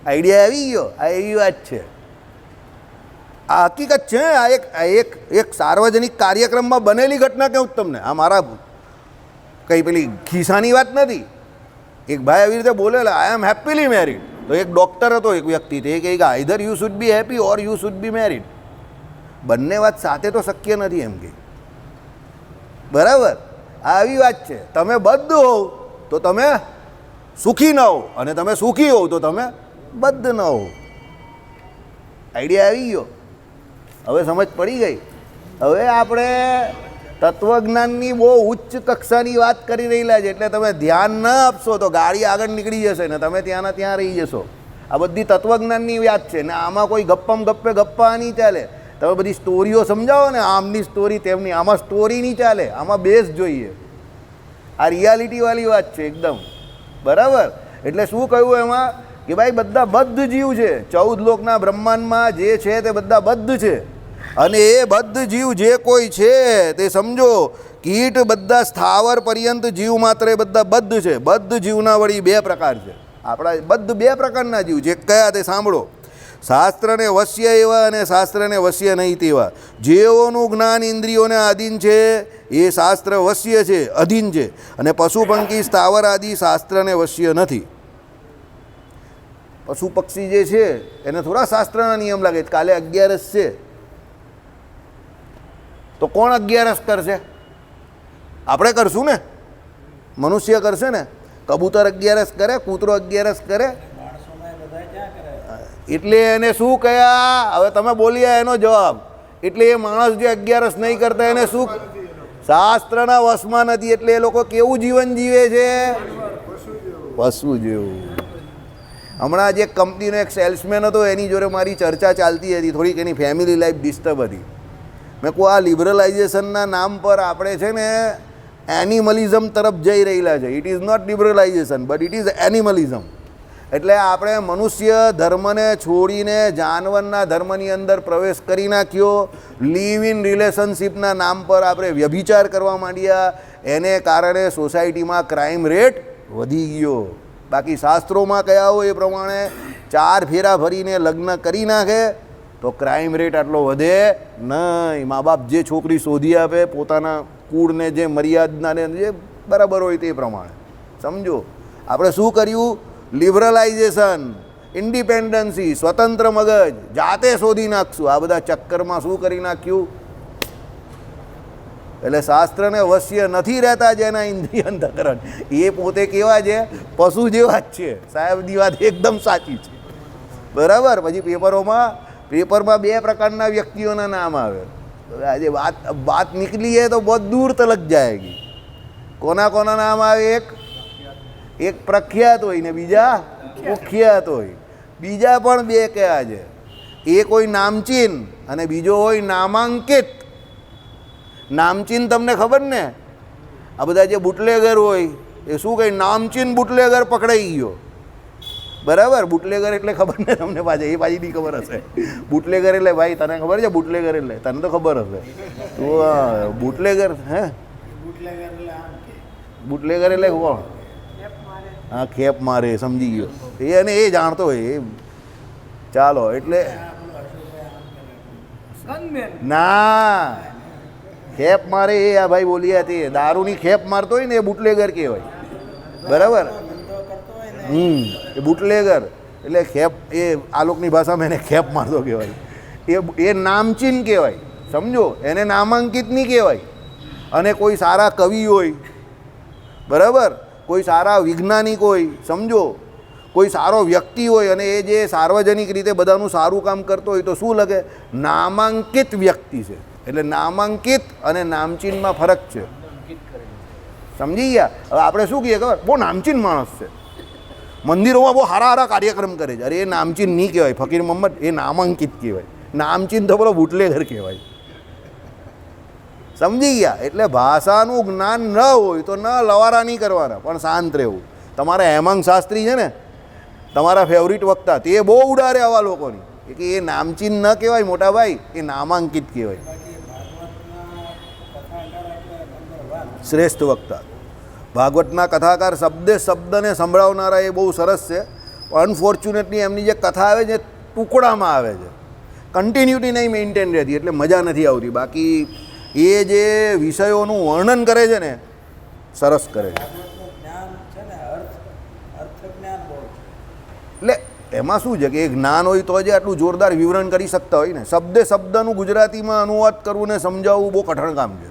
આઈડિયા આવી ગયો. આ એવી વાત છે. આ હકીકત છે. આ એક સાર્વજનિક કાર્યક્રમમાં બનેલી ઘટના કહું તમને. આ મારા કંઈ પેલી ખિસ્સાની વાત નથી. એક ભાઈ આવી રીતે બોલેલા આઈ એમ હેપીલી મેરીડ. તો એક ડૉક્ટર હતો, એક વ્યક્તિ, તે કહે કે either you should be happy or you should be married. બંને વાત સાથે તો શક્ય નથી એમ કે. બરાબર? આવી વાત છે. તમે બદ્ધ હોવ તો તમે સુખી ન હો, અને તમે સુખી હોવ તો તમે બદ્ધ ન હો. આઈડિયા આવી ગયો? હવે સમજ પડી ગઈ? હવે આપણે તત્વજ્ઞાનની બહુ ઉચ્ચ કક્ષાની વાત કરી રહેલા છે, એટલે તમે ધ્યાન ન આપશો તો ગાડી આગળ નીકળી જશે ને તમે ત્યાંના ત્યાં રહી જશો. આ બધી તત્વજ્ઞાનની વાત છે ને આમાં કોઈ ગપ્પમ ગપ્પા નહીં ચાલે. તમે બધી સ્ટોરીઓ સમજાવો ને, આમની સ્ટોરી તેમની, આમાં સ્ટોરી નહીં ચાલે. આમાં બેઝ જોઈએ. આ રિયાલિટીવાળી વાત છે એકદમ. બરાબર? એટલે શું કહ્યું એમાં કે ભાઈ બધા બદ્ધ જીવ છે. 14 લોકના બ્રહ્માંડમાં જે છે તે બધા બદ્ધ છે. અને એ બદ્ધ જીવ જે કોઈ છે તે સમજો કીટ બધા સ્થાવર પર્યંત જીવ માત્ર એ બધા બદ્ધ છે. બદ્ધ જીવના વળી 2 પ્રકાર છે. આપણા બદ્ધ 2 પ્રકારના જીવ છે. કયા તે સાંભળો. શાસ્ત્રને વશ્ય એવા અને શાસ્ત્રને વશ્ય નહીં તેવા. જેઓનું જ્ઞાન ઇન્દ્રિયોને આધીન છે એ શાસ્ત્ર વશ્ય છે, અધીન છે. અને પશુ પંખી સ્થાવર આદિ શાસ્ત્રને વશ્ય નથી. પશુ પક્ષી જે છે એને થોડા શાસ્ત્રના નિયમ લાગે. કાલે 11 છે તો કોણ 11 કરશે? આપણે કરશું ને? મનુષ્ય કરશે ને? કબૂતર 11 કરે, કૂતરો 11 કરે, એટલે એને શું કહ્યા? હવે તમે બોલ્યા એનો જવાબ. એટલે એ માણસ જે 11 નહીં કરતા એને શું? શાસ્ત્રના વશમાં નથી. એટલે એ લોકો કેવું જીવન જીવે છે? પશુ જેવું. હમણાં જે કંપનીનો એક સેલ્સમેન હતો એની જોડે મારી ચર્ચા ચાલતી હતી, થોડીક એની ફેમિલી લાઈફ ડિસ્ટર્બ હતી. મેં કહું આ લિબરલાઇઝેશનના નામ પર આપણે છે ને એનિમલિઝમ તરફ જઈ રહેલા છે. It is not liberalisation but it is animalism. એટલે આપણે મનુષ્ય ધર્મને છોડીને જાનવરના ધર્મની અંદર પ્રવેશ કરી નાખ્યો. લીવ ઇન રિલેશનશીપના નામ પર આપણે વ્યભિચાર કરવા માંડ્યા. એને કારણે સોસાયટીમાં ક્રાઇમ રેટ વધી ગયો. બાકી શાસ્ત્રોમાં કયા હોય એ પ્રમાણે 4 ફેરા ભરીને લગ્ન કરી નાખે તો ક્રાઇમ રેટ આટલો વધે નહીં. મા બાપ જે છોકરી શોધી આપે પોતાના કુળને જે મર્યાદાને જે બરાબર હોય તે પ્રમાણે. સમજો આપણે શું કર્યું? લિબરલાઇઝેશન, ઇન્ડિપેન્ડન્સી, સ્વતંત્ર મગજ, જાતે શોધી નાખશું. આ બધા ચક્કરમાં શું કરી નાખ્યું? એટલે શાસ્ત્રને વશ્ય નથી રહેતા જેના ઇન્દ્રિય અંતકરણ, એ પોતે કેવા છે? પશુ જેવા જ છે. સાહેબની વાત એકદમ સાચી છે. બરાબર. પછી પેપરમાં 2 પ્રકારના વ્યક્તિઓના નામ આવે. આજે વાત નીકળી है तो बहुत दूर तलक जाएगी. કોના કોના નામ આવે? એક પ્રખ્યાત હોય ને બીજા મુખ્યાત હોય. બીજા પણ 2 કયા છે? એક હોય નામચીન અને બીજો હોય નામાંકિત. નામચીન તમને ખબર ને? આ બધા જે બુટલેગર હોય એ શું કહે? નામચીન બુટલેગર પકડાઈ ગયો. બરાબર. બુટલેગર એટલે ખબર ને તમને? પાછી એ પાછી નહીં ખબર હશે. બુટલેગર એટલે ભાઈ તને ખબર છે? બુટલેગર એટલે તને તો ખબર હશે. તો બુટલેગર હે બુટલેગર એટલે કોણ? હા, ખેપ મારે. સમજી ગયો. એ અને એ જાણતો હોય એ. ચાલો એટલે ના, ખેપ મારે એ આ ભાઈ બોલ્યા તે દારૂની ખેપ મારતો હોય ને એ બુટલેગર કહેવાય. બરાબર. એ બુટલેગર એટલે ખેપ, એ આ લોકની ભાષામાં એને ખેપ મારતો કહેવાય. એ નામચીન કહેવાય. સમજો, એને નામાંકિત નહીં કહેવાય. અને કોઈ સારા કવિ હોય, બરાબર, કોઈ સારા વૈજ્ઞાનિક હોય, સમજો, કોઈ સારો વ્યક્તિ હોય અને એ જે સાર્વજનિક રીતે બધાનું સારું કામ કરતો હોય તો શું લખે? નામાંકિત વ્યક્તિ છે. એટલે નામાંકિત અને નામચીનમાં ફરક છે. સમજી ગયા? હવે આપણે શું કહીએ ખબર? બહુ નામચીન માણસ છે, મંદિરોમાં બહુ સારા કાર્યક્રમ કરે છે. અરે એ નામચીન નહીં કહેવાય ફકીર મોહમ્મદ, એ નામાંકિત કહેવાય. નામચીન તો બોલો બુટલેગર કહેવાય. સમજી ગયા? એટલે ભાષાનું જ્ઞાન ન હોય તો ન લવારા નહીં કરવાના, પણ શાંત રહેવું. તમારા હેમાંગ શાસ્ત્રી છે ને, તમારા ફેવરિટ વક્તા, તે બહુ ઉડારે આવા લોકોની કે એ નામચીન ન કહેવાય મોટા ભાઈ, એ નામાંકિત કહેવાય. શ્રેષ્ઠ વક્તા, ભાગવતના કથાકાર, શબ્દને સંભળાવનારા એ બહુ સરસ છે. અનફોર્ચ્યુનેટલી એમની જે કથા આવે છે ટુકડામાં આવે છે, કન્ટિન્યુટી નહીં મેન્ટેન રહેતી, એટલે મજા નથી આવતી. બાકી એ જે વિષયોનું વર્ણન કરે છે ને, સરસ કરે છે. એટલે એમાં શું છે કે એ જ્ઞાન હોય તો જ આટલું જોરદાર વિવરણ કરી શકતા હોય ને. શબ્દનું ગુજરાતીમાં અનુવાદ કરવું ને સમજાવવું બહુ કઠણ કામ છે.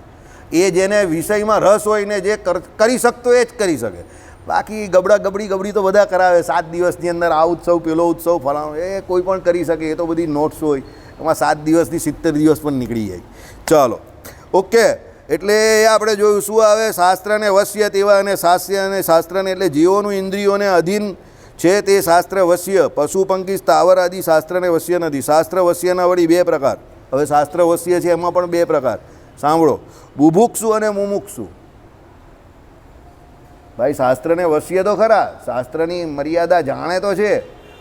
એ જેને વિષયમાં રસ હોય ને જે કરી શકતો એ જ કરી શકે. બાકી ગબડી તો બધા કરાવે. 7 દિવસની અંદર આ ઉત્સવ, પેલો ઉત્સવ, ફલાણો, એ કોઈ પણ કરી શકે. એ તો બધી નોટ્સ હોય, એમાં 7 દિવસથી 70 દિવસ પણ નીકળી જાય. ચાલો, ઓકે. એટલે એ આપણે જોયું શું આવે? શાસ્ત્રને વશ્ય તેવા અને શાસ્ત્રને એટલે જીવોનું ઇન્દ્રિયોને અધીન છે તે શાસ્ત્ર વશ્ય. પશુ પંખી સ્થાવર આદિ શાસ્ત્રને વશ્ય નથી. શાસ્ત્ર વશ્યના વળી 2 પ્રકાર. હવે શાસ્ત્ર વશ્ય છે એમાં પણ 2 પ્રકાર. સાંભળો, બુભુક્ષુ અને મુમુક્ષુ. ભાઈ શાસ્ત્રને વશ્ય તો ખરા, શાસ્ત્રની મર્યાદા જાણે તો છે,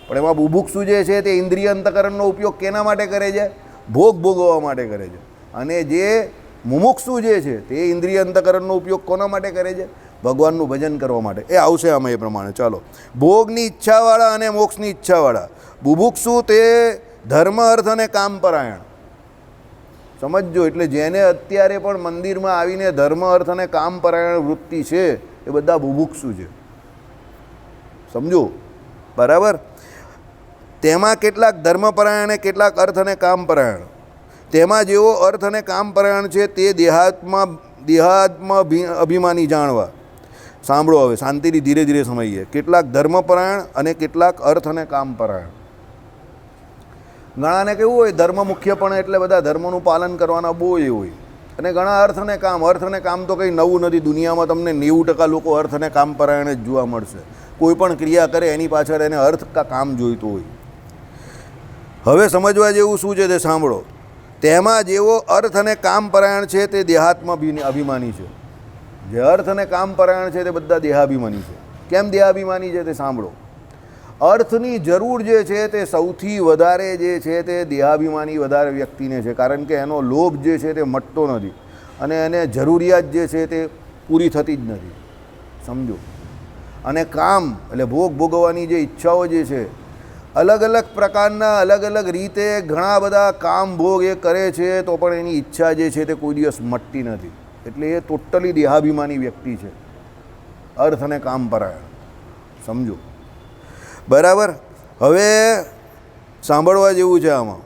પણ એમાં બુભુક્ષુ જે છે તે ઇન્દ્રિય અંતકરણનો ઉપયોગ કેના માટે કરે છે? ભોગવવા માટે કરે છે. અને જે મુમુક્ષુ જે છે તે ઇન્દ્રિય અંતકરણનો ઉપયોગ કોના માટે કરે છે? ભગવાનનું ભજન કરવા માટે. એ આવશે આમાં એ પ્રમાણે. ચાલો, ભોગની ઈચ્છાવાળા અને મોક્ષની ઈચ્છાવાળા. બુભુક્ષુ તે ધર્મ, અર્થ અને કામપરાયણ. સમજજો, એટલે જેને અત્યારે પણ મંદિરમાં આવીને ધર્મ, અર્થ અને કામપરાયણ વૃત્તિ છે એ બધા બુભુક્ષુ છે. સમજો, બરાબર. તેમાં કેટલાક ધર્મપરાયણ અને કેટલાક અર્થ અને કામપરાયણ. તેમાં જેવો અર્થ અને કામપરાયણ છે તે દેહાત્મા અભિમાની જાણવા. સાંભળો હવે શાંતિથી ધીરે ધીરે સમજીએ. કેટલાક ધર્મપરાયણ અને કેટલાક અર્થ અને કામપરાયણ. ઘણાને કેવું હોય ધર્મ મુખ્યપણે એટલે બધા ધર્મનું પાલન કરવાના બહુ એ હોય, અને ઘણા અર્થ અને કામ તો કંઈ નવું નથી. દુનિયામાં તમને 90% લોકો અર્થ અને કામપરાયણ જ જોવા મળશે. કોઈ પણ ક્રિયા કરે એની પાછળ એને અર્થ કા કામ જોઈતું હોય. હવે સમજવા જેવું શું છે તે સાંભળો. તેમાં જેવો અર્થ અને કામપરાયણ છે તે દેહાત્મ અભિમાની છે. જે અર્થ અને કામપરાયણ છે તે બધા દેહાભિમાની છે. કેમ દેહાભિમાની છે તે સાંભળો. અર્થની જરૂર જે છે તે સૌથી વધારે જે છે તે દેહાભિમાની વધારે વ્યક્તિને છે, કારણ કે એનો લોભ જે છે તે મટતો નથી અને એને જરૂરિયાત જે છે તે પૂરી થતી જ નથી. સમજો. અને કામ એટલે ભોગવવાની જે ઈચ્છાઓ જે છે, અલગ અલગ પ્રકારના અલગ અલગ રીતે ઘણા બધા કામ ભોગ એ કરે છે તો પણ એની ઈચ્છા જે છે તે કોઈ દિવસ મટતી નથી. એટલે એ ટોટલી દેહાભિમાની વ્યક્તિ છે, અર્થ અને કામપરાયણ. સમજો. બરાબર. હવે સાંભળવા જેવું છે આમાં.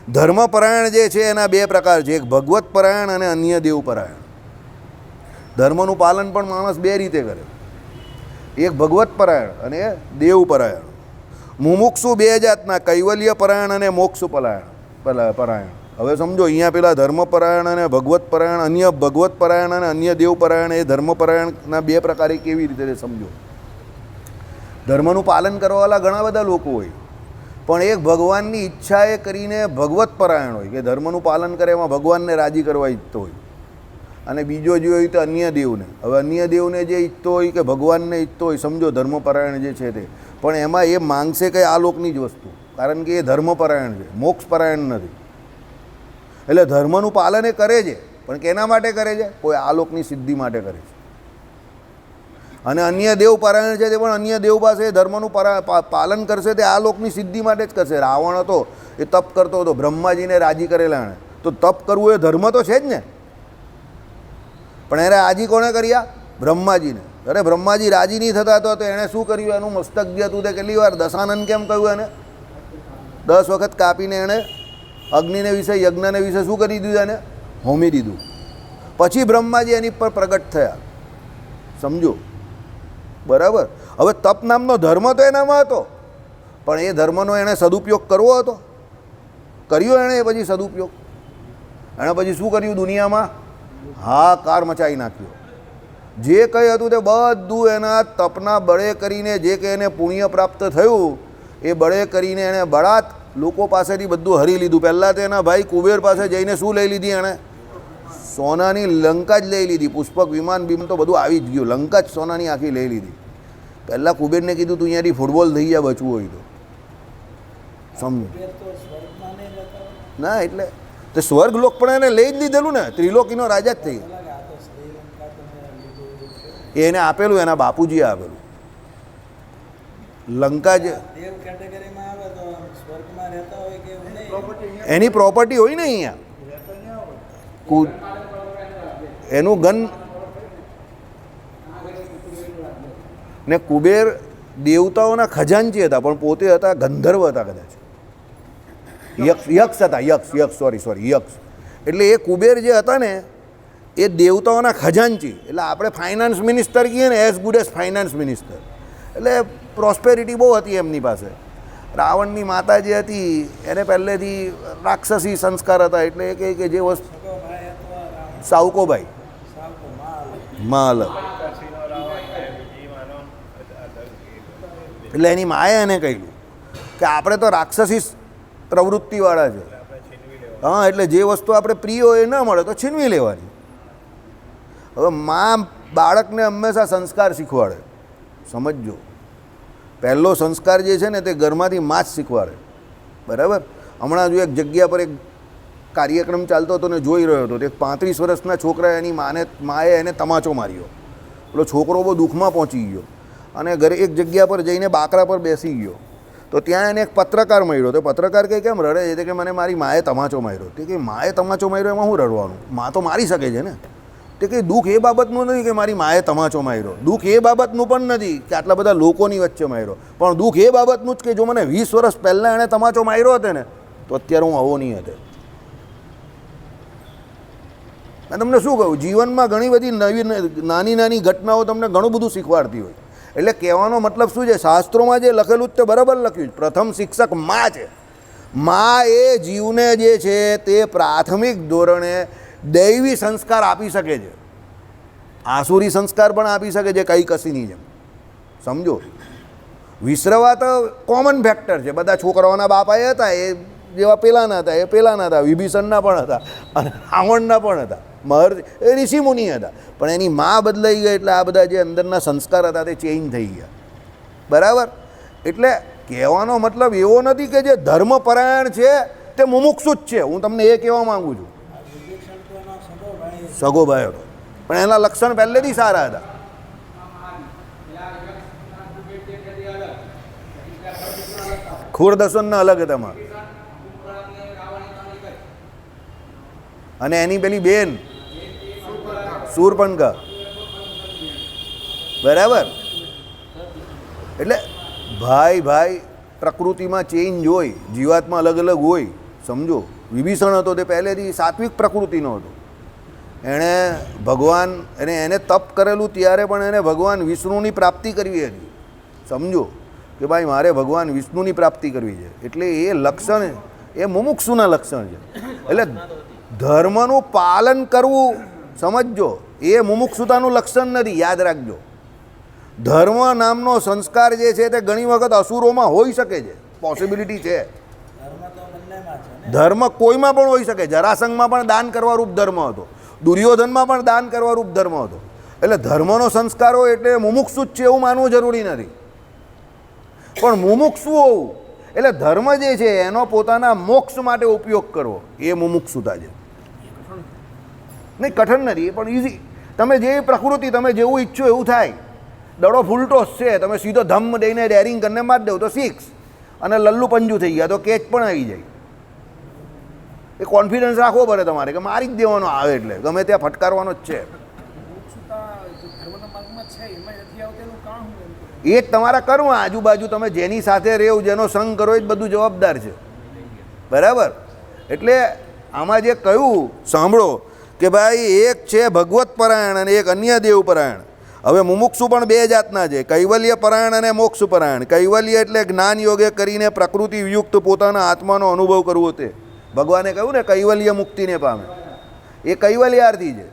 ધર્મપરાયણ જે છે એના બે પ્રકાર છે, એક ભગવત પરાયણ અને અન્ય દેવપરાયણ. ધર્મનું પાલન પણ માણસ બે રીતે કરે, એક ભગવત પરાયણ અને દેવપરાયણ. મુમુક્ષુ બે જાતના, કૈવલ્ય પરાયણ અને મોક્ષ પરાયણ. હવે સમજો, અહીંયા પેલા ધર્મપરાયણ અને ભગવત પરાયણ, અન્ય ભગવત પરાયણ અને અન્ય દેવપરાયણ, એ ધર્મપરાયણના બે પ્રકારે કેવી રીતે સમજો. ધર્મનું પાલન કરવાવાળા ઘણા બધા લોકો હોય, પણ એક ભગવાનની ઈચ્છા એ કરીને ભગવત પરાયણ હોય કે ધર્મનું પાલન કરે, એમાં ભગવાનને રાજી કરવા ઈચ્છતો હોય. અને બીજો જે હોય તો અન્ય દેવને. હવે અન્ય દેવને જે ઈચ્છતો હોય કે ભગવાનને ઈચ્છતો હોય, સમજો ધર્મપરાયણ જે છે તે, પણ એમાં એ માંગશે કંઈ આ લોકની જ વસ્તુ, કારણ કે એ ધર્મપરાયણ છે, મોક્ષપરાયણ નથી. એટલે ધર્મનું પાલન એ કરે છે, પણ કેના માટે કરે છે? કોઈ આ લોકની સિદ્ધિ માટે કરે છે. અને અન્ય દેવપરાયણ છે તે પણ અન્ય દેવ પાસે ધર્મનું પાલન કરશે, તે આ લોકની સિદ્ધિ માટે જ કરશે. રાવણ હતો એ તપ કરતો હતો, બ્રહ્માજીને રાજી કરેલા એણે, તો તપ કરવું એ ધર્મ તો છે જ ને. પણ એને રાજી કોણે કર્યા? બ્રહ્માજીને. અરે બ્રહ્માજી રાજી નહીં થતા તો એણે શું કર્યું? એનું મસ્તક જે હતું તે કેટલી વાર દશાનન કેમ કહ્યું એને? 10 વખત કાપીને એણે અગ્નિને વિશે, યજ્ઞને વિશે શું કરી દીધું? એને હોમી દીધું. પછી બ્રહ્માજી એની પર પ્રગટ થયા. સમજો. બરાબર. હવે તપ નામનો ધર્મ તો એનામાં હતો, પણ એ ધર્મનો એણે સદુપયોગ કરવો હતો? કર્યો એણે? પછી સદુપયોગ એણે પછી શું કર્યું? દુનિયામાં હાહાકાર મચાવી નાખ્યો. જે કંઈ હતું તે બધું એના તપના બળે કરીને, જે કંઈ એને પુણ્ય પ્રાપ્ત થયું એ બળે કરીને એણે બળાત લોકો પાસેથી બધું હરી લીધું. પહેલાં તો એના ભાઈ કુબેર પાસે જઈને શું લઈ લીધી એણે? સોનાની લંકા જ લઈ લીધી. પુષ્પક વિમાન તો બધું આવી જ ગયું, લંકા જ સોનાની આખી લઈ લીધી. પહેલાં કુબેરને કીધું તું અહીંયાથી ફૂટબોલ થઈ ગયા બચવું હોય તો. સમજો ના, એટલે તે સ્વર્ગ લોક પણ એને લઈ જ લીધેલું ને, ત્રિલોકીનો રાજા જ થઈ. એને આપેલું, એના બાપુજીએ આપેલું. લંકા જ એની પ્રોપર્ટી હોય ને અહીંયા, એનું ગન. ને કુબેર દેવતાઓના ખજાનચી હતા, પણ પોતે હતા ગંધર્વ હતા કદાચ, યક્ષ હતા, યક્ષ. એટલે એ કુબેર જે હતા ને એ દેવતાઓના ખજાનચી. એટલે આપણે ફાઇનાન્સ મિનિસ્ટર કહીએ ને, as good as finance minister. એટલે પ્રોસ્પેરિટી બહુ હતી એમની પાસે. રાવણની માતા જે હતી એને પહેલેથી રાક્ષસી સંસ્કાર હતા, એટલે એ કહે કે જે વસ્તુ સાવકોભાઈ માલ, એટલે એની માએ એને કહ્યું કે આપણે તો રાક્ષસી પ્રવૃત્તિવાળા છે. હા, એટલે જે વસ્તુ આપણે પ્રિય હોય એ ન મળે તો છીનવી લેવાની. હવે મા બાળકને હંમેશા સંસ્કાર શીખવાડે. સમજજો, પહેલો સંસ્કાર જે છે ને તે ઘરમાંથી મા જ શીખવાડે. બરાબર. હમણાં જો એક જગ્યા પર એક કાર્યક્રમ ચાલતો હતો ને જોઈ રહ્યો હતો, તે 35 વર્ષના છોકરાએ એની માએ એને તમાચો માર્યો. પેલો છોકરો બહુ દુઃખમાં પહોંચી ગયો અને ઘરે એક જગ્યા પર જઈને બાકરા પર બેસી ગયો. તો ત્યાં એને એક પત્રકાર મળ્યો. તો પત્રકાર કહે કેમ રડે છે? કે મને મારી માએ તમાચો માર્યો. તે કે માએ તમાચો માર્યો એમાં શું રડવાનું? મા તો મારી શકે છે ને. તે કંઈ દુઃખ એ બાબતનું નથી કે મારી માએ તમાચો માર્યો, દુઃખ એ બાબતનું પણ નથી કે આટલા બધા લોકોની વચ્ચે માર્યો, પણ દુઃખ એ બાબતનું જ કે જો મને 20 વર્ષ પહેલાં એણે તમાચો માર્યો હતો ને તો અત્યારે હું આવો નહીં હતો. મેં તમને શું કહું, જીવનમાં ઘણી બધી નાની નાની ઘટનાઓ તમને ઘણું બધું શીખવાડતી હોય. એટલે કહેવાનો મતલબ શું છે, શાસ્ત્રોમાં જે લખેલું તે બરાબર લખ્યું. પ્રથમ શિક્ષક મા છે. મા એ જીવને જે છે તે પ્રાથમિક ધોરણે દૈવી સંસ્કાર આપી શકે છે, આસુરી સંસ્કાર પણ આપી શકે છે, કઈ કસીની જેમ. સમજો, વિસરવા તો કોમન ફેક્ટર છે. બધા છોકરાઓના બાપા એ હતા, એ જેવા પેલાના હતા, એ પેલાના હતા, વિભીષણના પણ હતા અને રાવણના પણ હતા, એ ઋષિમુનિ હતા. પણ એની મા બદલાઈ ગઈ એટલે આ બધા જે અંદરના સંસ્કાર હતા તે ચેન્જ થઈ ગયા. બરાબર? એટલે કહેવાનો મતલબ એવો નથી કે જે ધર્મપરાયણ છે તે મુમુક્ષુ જ છે. હું તમને એ કહેવા માગું છું. સગો ભાઈ હતો, પણ એના લક્ષણ પહેલેથી સારા હતા. ખુરદસનના અલગ હતા માં, અને એની પેલી બેન શૂરપણખા. બરાબર? એટલે ભાઈ ભાઈ પ્રકૃતિમાં ચેન્જ હોય, જીવાતમાં અલગ અલગ હોય. સમજો, વિભીષણ હતો તે પહેલેથી સાત્વિક પ્રકૃતિનો હતો. એણે ભગવાન એને તપ કરેલું ત્યારે પણ એને ભગવાન વિષ્ણુની પ્રાપ્તિ કરવી હતી. સમજો કે ભાઈ મારે ભગવાન વિષ્ણુની પ્રાપ્તિ કરવી છે. એટલે એ લક્ષણ એ મુમુક્ષુના લક્ષણ છે. એટલે ધર્મનું પાલન કરવું, સમજજો, એ મુમુક્ષુતાનું લક્ષણ નથી. યાદ રાખજો, ધર્મ નામનો સંસ્કાર જે છે તે ઘણી વખત અસુરોમાં હોઈ શકે છે, પોસિબિલિટી છે. ધર્મ કોઈમાં પણ હોઈ શકે. જરાસંઘમાં પણ દાન કરવા રૂપ ધર્મ હતો, દુર્યોધનમાં પણ દાન કરવા રૂપ ધર્મ હતો. એટલે ધર્મનો સંસ્કાર હોય એટલે મુમુક્ષુ જ છે એવું માનવું જરૂરી નથી. પણ મુમુક્ષુ હોવું એટલે ધર્મ જે છે એનો પોતાના મોક્ષ માટે ઉપયોગ કરવો, એ મુમુક્ષુતા છે. નહીં, કઠણ નથી, પણ ઇઝી. તમે જે પ્રકૃતિ, તમે જેવું ઈચ્છો એવું થાય. દડો ફૂલટોસ છે, તમે સીધો ધમ્મ દઈને ડેરિંગ કરીને મારી દો તો 6, અને લલ્લુ પંજુ થઈ ગયા તો કેચ પણ આવી જાય. એ કોન્ફિડન્સ રાખવો પડે તમારે કે મારી જ દેવાનો આવે એટલે ગમે ત્યાં ફટકારવાનો જ છે. એ જ તમારા કર્મ, આજુબાજુ તમે જેની સાથે રહેવું, જેનો સંગ કરો, એ જ બધું જવાબદાર છે. બરાબર? એટલે આમાં જે કહ્યું સાંભળો કે ભાઈ એક છે ભગવત પરાયણ અને એક અન્ય દેવ પરાયણ. હવે મુમુક્ષુ પણ બે જાતના છે, કૈવલ્ય પરાયણ અને મોક્ષ પરાયણ. કૈવલ્ય એટલે જ્ઞાન યોગે કરીને પ્રકૃતિ યુક્ત પોતાના આત્માનો અનુભવ કરવો. તે ભગવાને કહ્યું ને કૈવલ્ય મુક્તિને પામે, એ કૈવલ્યાર્થી છે.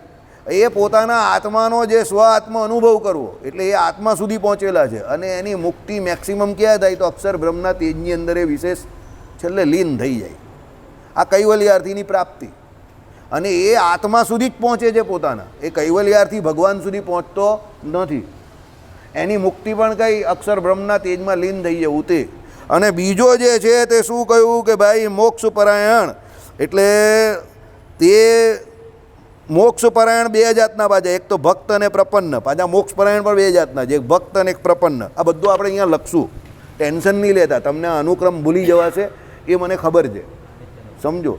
એ પોતાના આત્માનો જે સ્વ આત્મા અનુભવ કરવો, એટલે એ આત્મા સુધી પહોંચેલા છે. અને એની મુક્તિ મેક્સિમમ ક્યાં થાય તો અક્ષર બ્રહ્મના તેજની અંદર એ વિશેષ છેલ્લે લીન થઈ જાય. આ કૈવલ્યાર્થીની પ્રાપ્તિ. અને એ આત્મા સુધી જ પહોંચે છે પોતાના. એ કૈવલ્યાર્થી ભગવાન સુધી પહોંચતો નથી. એની મુક્તિ પણ કઈ અક્ષર બ્રહ્મના તેજમાં લીન થઈ જવું તે. અને બીજો જે છે તે શું કહ્યું કે ભાઈ મોક્ષ પરાયણ, એટલે તે મોક્ષ પરાયણ બે જાતના પાછા, એક તો ભક્ત અને પ્રપન્ન. પાછા મોક્ષ પરાયણ પણ બે જાતના છે, એક ભક્ત અને એક પ્રપન્ન. આ બધું આપણે અહીંયા લખશું, ટેન્શન નહીં લેતા. તમને અનુક્રમ ભૂલી જવાશે એ મને ખબર છે. સમજો?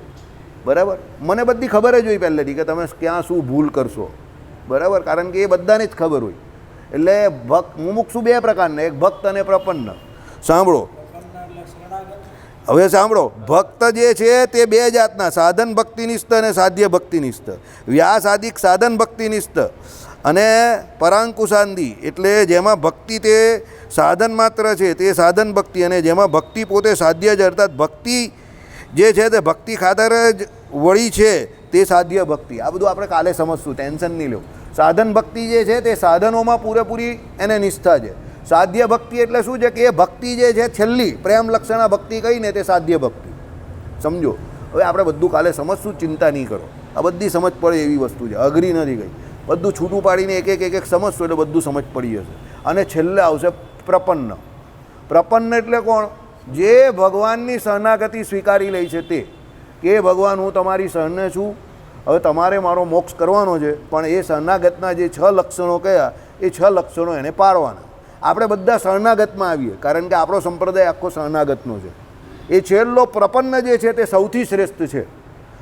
બરાબર? મને બધી ખબર જ હોય પહેલેથી કે તમે ક્યાં શું ભૂલ કરશો. બરાબર? કારણ કે એ બધાને જ ખબર હોય. એટલે મુમુક્ષુ બે પ્રકારના, એક ભક્ત અને પ્રપન્ન. સાંભળો, હવે સાંભળો, ભક્ત જે છે તે બે જાતના, સાધન ભક્તિનિષ્ઠ અને સાધ્ય ભક્તિનિષ્ઠ. વ્યાસાદિક સાધન ભક્તિનિષ્ઠ અને પરાંકુશાંદી, એટલે જેમાં ભક્તિ તે સાધન માત્ર છે તે સાધન ભક્તિ, અને જેમાં ભક્તિ પોતે સાધ્ય જ, અર્થાત ભક્તિ જે છે તે ભક્તિ ખાતર જ વળી છે તે સાધ્ય ભક્તિ. આ બધું આપણે કાલે સમજશું, ટેન્શન નહીં લેવું. સાધન ભક્તિ જે છે તે સાધનોમાં પૂરેપૂરી એને નિષ્ઠા છે. સાધ્ય ભક્તિ એટલે શું છે કે એ ભક્તિ જે છે છેલ્લી પ્રેમ લક્ષણા ભક્તિ કહીને તે સાધ્ય ભક્તિ. સમજો? હવે આપણે બધું કાલે સમજશું, ચિંતા નહીં કરો. આ બધી સમજ પડે એવી વસ્તુ છે, અઘરી નથી ગઈ. બધું છૂટું પાડીને એક એક સમજશો એટલે બધું સમજ પડી જશે. અને છેલ્લે આવશે પ્રપન્ન. પ્રપન્ન એટલે કોણ? જે ભગવાનની શરણાગતિ સ્વીકારી લે છે તે, કે ભગવાન હું તમારી શરણે છું, હવે તમારે મારો મોક્ષ કરવાનો છે, પણ એ શરણાગતના જે 6 લક્ષણો કયા એ 6 લક્ષણો એને પાળવાના. આપણે બધા શરણાગતમાં આવીએ, કારણ કે આપણો સંપ્રદાય આખો શરણાગતનો છે. એ છેલ્લો પ્રપન્ન જે છે તે સૌથી શ્રેષ્ઠ છે.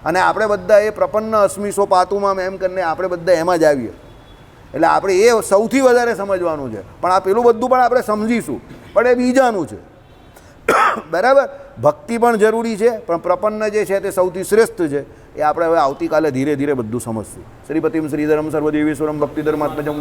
અને આપણે બધા એ પ્રપન્ન અસ્મિસો પાતુમાં એમ કરીને આપણે બધા એમાં જ આવીએ. એટલે આપણે એ સૌથી વધારે સમજવાનું છે. પણ આ પેલું બધું પણ આપણે સમજીશું, પણ એ બીજાનું છે. બરાબર? ભક્તિ પણ જરૂરી છે, પણ પ્રપન્ન જે છે તે સૌથી શ્રેષ્ઠ છે. એ આપણે હવે આવતીકાલે ધીરે ધીરે બધું સમજશું. શ્રીપતિમ શ્રીધરમ સર્વદેવીશ્વરમ ભક્તિધર્માત્મજમ